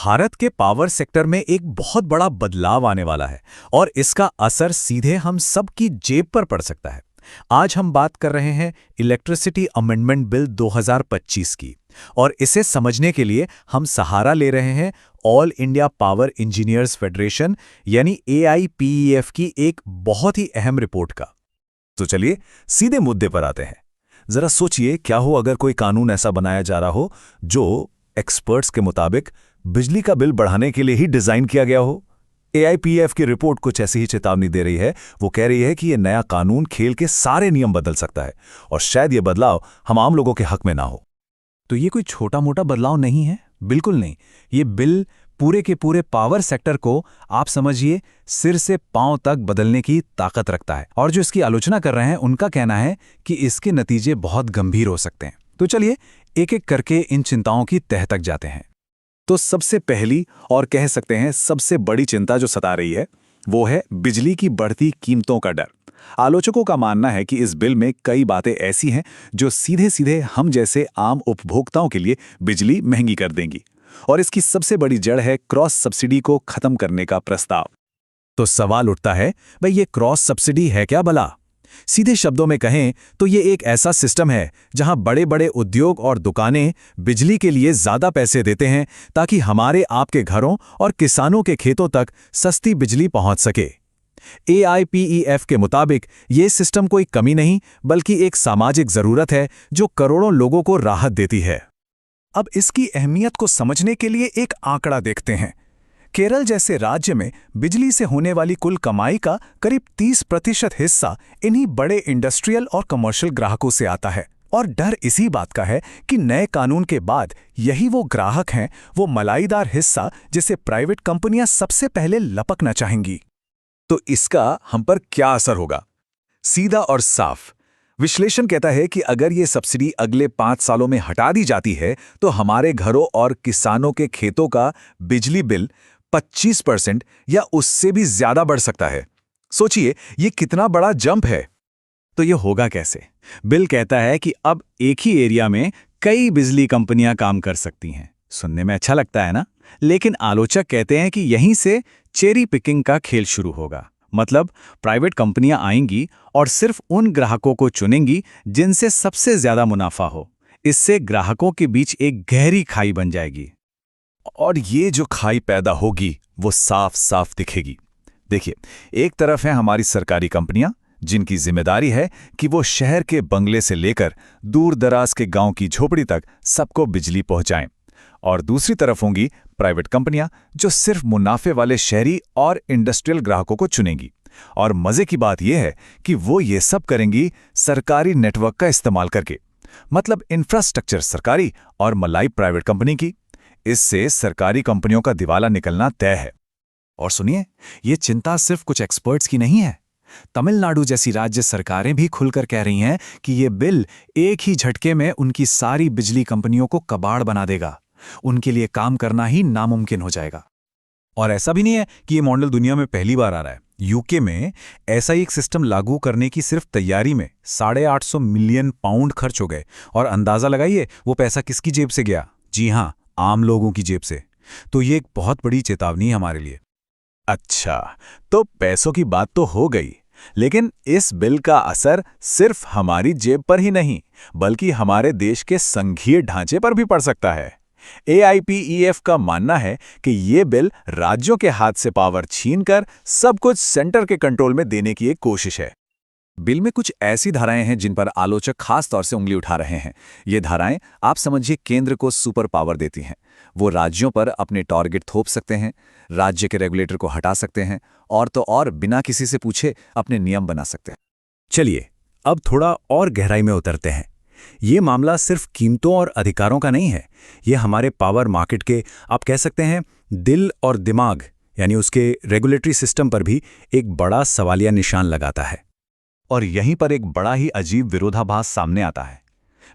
भारत के power sector में एक बहुत बड़ा बदलाव आने वाला है और इसका असर सीधे हम सब की जेब पर पड़ सकता है। आज हम बात कर रहे हैं इलेक्ट्रिसिटी अमेंडमेंट बिल 2025 की और इसे समझने के लिए हम सहारा ले रहे हैं all India power engineers federation यानी AIPEF की एक बहुत ही अहम रिपोर्ट का। तो चलिए सीधे मुद्दे पर आते हैं। जरा सोचिए, क्या हो अगर कोई कानून ऐसा बनाया जा रहा हो जो एक्सपर्ट्स के मुताबिक बिजली का बिल बढ़ाने के लिए ही डिजाइन किया गया हो। AIPEF की रिपोर्ट कुछ ऐसी ही चेतावनी दे रही है। वो कह रही है कि ये नया कानून खेल के सारे नियम बदल सकता है और शायद ये बदलाव हम आम लोगों के हक में ना हो। तो ये कोई छोटा मोटा बदलाव नहीं है, बिल्कुल नहीं। ये बिल पूरे के पूरे पावर सेक्टर को आप समझिए सिर से पांव तक बदलने की ताकत रखता है और जो इसकी आलोचना कर रहे हैं उनका कहना है कि इसके नतीजे बहुत गंभीर हो सकते हैं। तो चलिए एक एक करके इन चिंताओं की तह तक जाते हैं। तो सबसे पहली और कह सकते हैं सबसे बड़ी चिंता जो सता रही है वो है बिजली की बढ़ती कीमतों का डर। आलोचकों का मानना है कि इस बिल में कई बातें ऐसी हैं जो सीधे सीधे हम जैसे आम उपभोक्ताओं के लिए बिजली महंगी कर देंगी और इसकी सबसे बड़ी जड़ है क्रॉस सब्सिडी को खत्म करने का प्रस्ताव। तो सवाल उठता है, भाई ये क्रॉस सब्सिडी है क्या भला? सीधे शब्दों में कहें तो ये एक ऐसा सिस्टम है जहां बड़े बड़े उद्योग और दुकानें बिजली के लिए ज्यादा पैसे देते हैं ताकि हमारे आपके घरों और किसानों के खेतों तक सस्ती बिजली पहुंच सके। AIPEF के मुताबिक ये सिस्टम कोई कमी नहीं बल्कि एक सामाजिक जरूरत है जो करोड़ों लोगों को राहत देती है। अब इसकी अहमियत को समझने के लिए एक आंकड़ा देखते हैं। केरल जैसे राज्य में बिजली से होने वाली कुल कमाई का करीब 30% हिस्सा इन्हीं बड़े इंडस्ट्रियल और कमर्शियल ग्राहकों से आता है और डर इसी बात का है कि नए कानून के बाद यही वो ग्राहक हैं, वो मलाईदार हिस्सा जिसे प्राइवेट कंपनियां सबसे पहले लपकना चाहेंगी। तो इसका हम पर क्या असर होगा? सीधा और साफ विश्लेषण कहता है कि अगर ये सब्सिडी अगले 5 सालों में हटा दी जाती है तो हमारे घरों और किसानों के खेतों का बिजली बिल 25% या उससे भी ज्यादा बढ़ सकता है। सोचिए ये कितना बड़ा जंप है। तो ये होगा कैसे? बिल कहता है कि अब एक ही एरिया में कई बिजली कंपनियां काम कर सकती हैं। सुनने में अच्छा लगता है ना? लेकिन आलोचक कहते हैं कि यहीं से चेरी पिकिंग का खेल शुरू होगा। मतलब प्राइवेट कंपनियां आएंगी और सिर्फ उन ग्राहकों को चुनेंगी जिनसे सबसे ज्यादा मुनाफा हो। इससे ग्राहकों के बीच एक गहरी खाई बन जाएगी और ये जो खाई पैदा होगी वो साफ साफ दिखेगी। देखिए, एक तरफ है हमारी सरकारी कंपनियां जिनकी जिम्मेदारी है कि वो शहर के बंगले से लेकर दूर दराज के गांव की झोपड़ी तक सबको बिजली पहुंचाएं, और दूसरी तरफ होंगी प्राइवेट कंपनियां जो सिर्फ मुनाफे वाले शहरी और इंडस्ट्रियल ग्राहकों को चुनेंगी। और मजे की बात यह है कि वो ये सब करेंगी सरकारी नेटवर्क का इस्तेमाल करके। मतलब इंफ्रास्ट्रक्चर सरकारी और मलाई प्राइवेट कंपनी की। इससे सरकारी कंपनियों का दिवाला निकलना तय है। और सुनिए, ये चिंता सिर्फ कुछ एक्सपर्ट्स की नहीं है। तमिलनाडु जैसी राज्य सरकारें भी खुलकर कह रही हैं कि ये बिल एक ही झटके में उनकी सारी बिजली कंपनियों को कबाड़ बना देगा। उनके लिए काम करना ही नामुमकिन हो जाएगा। और ऐसा भी नहीं है कि ये मॉडल दुनिया में पहली बार आ रहा है। यूके में ऐसा ही एक सिस्टम लागू करने की सिर्फ तैयारी में 850 मिलियन पाउंड खर्च हो गए। और अंदाजा लगाइए वो पैसा किसकी जेब से गया? जी हां, आम लोगों की जेब से। तो ये एक बहुत बड़ी चेतावनी है हमारे लिए। अच्छा, तो पैसों की बात तो हो गई, लेकिन इस बिल का असर सिर्फ हमारी जेब पर ही नहीं बल्कि हमारे देश के संघीय ढांचे पर भी पड़ सकता है। AIPEF का मानना है कि ये बिल राज्यों के हाथ से पावर छीनकर सब कुछ सेंटर के कंट्रोल में देने की एक कोशिश है। बिल में कुछ ऐसी धाराएं हैं जिन पर आलोचक खास तौर से उंगली उठा रहे हैं। ये धाराएं आप समझिए केंद्र को सुपर पावर देती हैं। वो राज्यों पर अपने टारगेट थोप सकते हैं, राज्य के रेगुलेटर को हटा सकते हैं और तो और बिना किसी से पूछे अपने नियम बना सकते हैं। चलिए अब थोड़ा और गहराई में उतरते हैं। ये मामला सिर्फ कीमतों और अधिकारों का नहीं है। ये हमारे पावर मार्केट के, आप कह सकते हैं, दिल और दिमाग यानी उसके रेगुलेटरी सिस्टम पर भी एक बड़ा सवालिया निशान लगाता है। और यहीं पर एक बड़ा ही अजीब विरोधाभास सामने आता है।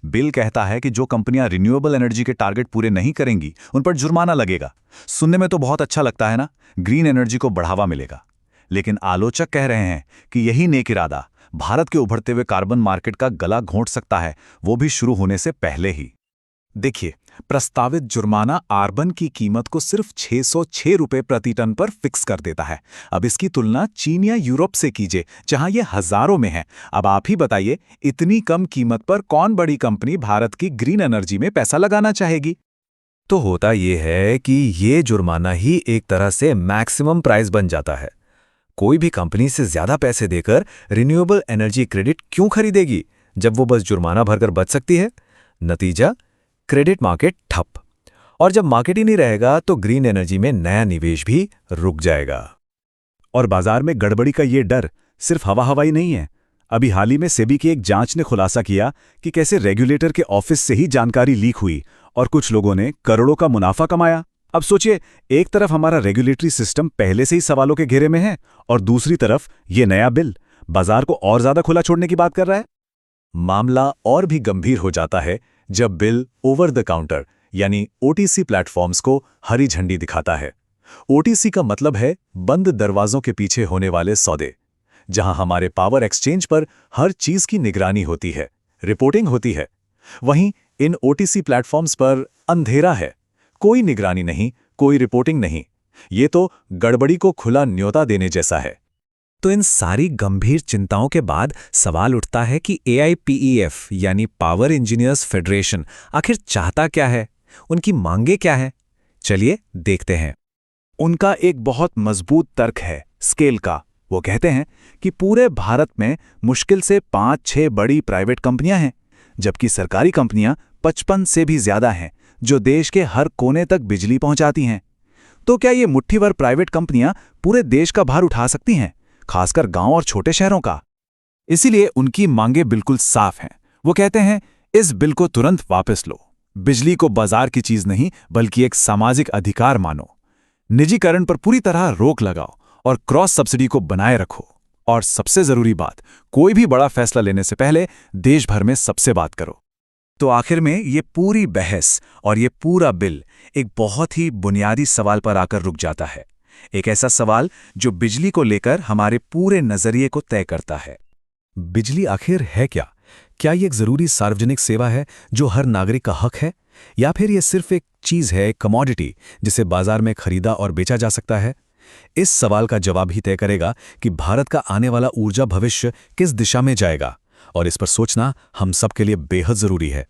बिल कहता है कि जो कंपनियां रिन्यूएबल एनर्जी के टारगेट पूरे नहीं करेंगी उन पर जुर्माना लगेगा। सुनने में तो बहुत अच्छा लगता है ना, ग्रीन एनर्जी को बढ़ावा मिलेगा। लेकिन आलोचक कह रहे हैं कि यही नेक इरादा भारत के उभरते हुए कार्बन मार्केट का गला घोंट सकता है, वो भी शुरू होने से पहले ही। देखिए, प्रस्तावित जुर्माना आर्बन की कीमत को सिर्फ 606 रुपए प्रति टन पर फिक्स कर देता है। अब इसकी तुलना चीन या यूरोप से कीजिए, जहां ये हजारों में है। अब आप ही बताइए, इतनी कम कीमत पर कौन बड़ी कंपनी भारत की ग्रीन एनर्जी में पैसा लगाना चाहेगी? तो होता ये है कि ये जुर्माना ही एक तरह से मैक्सिमम प्राइस बन जाता है। कोई भी कंपनी से ज्यादा पैसे देकर रिन्यूएबल एनर्जी क्रेडिट क्यों खरीदेगी, जब वो बस जुर्माना भरकर बच सकती है? नतीजा, क्रेडिट मार्केट ठप। और जब मार्केट ही नहीं रहेगा तो ग्रीन एनर्जी में नया निवेश भी रुक जाएगा। और बाजार में गड़बड़ी का ये डर सिर्फ हवा-हवाई नहीं है। अभी हाल ही में सेबी की एक जांच ने खुलासा किया कि कैसे रेगुलेटर के ऑफिस से ही जानकारी लीक हुई और कुछ लोगों ने करोड़ों का मुनाफा कमाया। अब सोचिए, एक तरफ हमारा रेगुलेटरी सिस्टम पहले से ही सवालों के घेरे में है और दूसरी तरफ ये नया बिल बाजार को और ज्यादा खुला छोड़ने की बात कर रहा है। मामला और भी गंभीर हो जाता है जब बिल ओवर द काउंटर यानी ओटीसी प्लेटफॉर्म्स को हरी झंडी दिखाता है। ओटीसी का मतलब है बंद दरवाजों के पीछे होने वाले सौदे, जहां हमारे पावर एक्सचेंज पर हर चीज की निगरानी होती है, रिपोर्टिंग होती है। वहीं इन ओटीसी प्लेटफॉर्म्स पर अंधेरा है, कोई निगरानी नहीं, कोई रिपोर्टिंग नहीं। ये तो गड़बड़ी को खुला न्योता देने जैसा है। तो इन सारी गंभीर चिंताओं के बाद सवाल उठता है कि AIPEF यानी पावर इंजीनियर्स फेडरेशन आखिर चाहता क्या है, उनकी मांगे क्या है? चलिए देखते हैं। उनका एक बहुत मजबूत तर्क है स्केल का। वो कहते हैं कि पूरे भारत में मुश्किल से 5-6 बड़ी प्राइवेट कंपनियां हैं, जबकि सरकारी कंपनियां 55 से भी ज्यादा हैं, जो देश के हर कोने तक बिजली पहुंचाती हैं। तो क्या ये मुट्ठीभर प्राइवेट कंपनियां पूरे देश का भार उठा सकती हैं, खासकर गांव और छोटे शहरों का? इसीलिए उनकी मांगे बिल्कुल साफ हैं। वो कहते हैं, इस बिल को तुरंत वापस लो। बिजली को बाजार की चीज नहीं बल्कि एक सामाजिक अधिकार मानो। निजीकरण पर पूरी तरह रोक लगाओ और क्रॉस सब्सिडी को बनाए रखो। और सबसे जरूरी बात, कोई भी बड़ा फैसला लेने से पहले देश भर में सबसे बात करो। तो आखिर में ये पूरी बहस और ये पूरा बिल एक बहुत ही बुनियादी सवाल पर आकर रुक जाता है। एक ऐसा सवाल जो बिजली को लेकर हमारे पूरे नजरिए को तय करता है। बिजली आखिर है क्या? क्या ये एक जरूरी सार्वजनिक सेवा है जो हर नागरिक का हक है, या फिर ये सिर्फ एक चीज है, कमोडिटी, जिसे बाजार में खरीदा और बेचा जा सकता है? इस सवाल का जवाब ही तय करेगा कि भारत का आने वाला ऊर्जा भविष्य किस दिशा में जाएगा, और इस पर सोचना हम सबके लिए बेहद जरूरी है।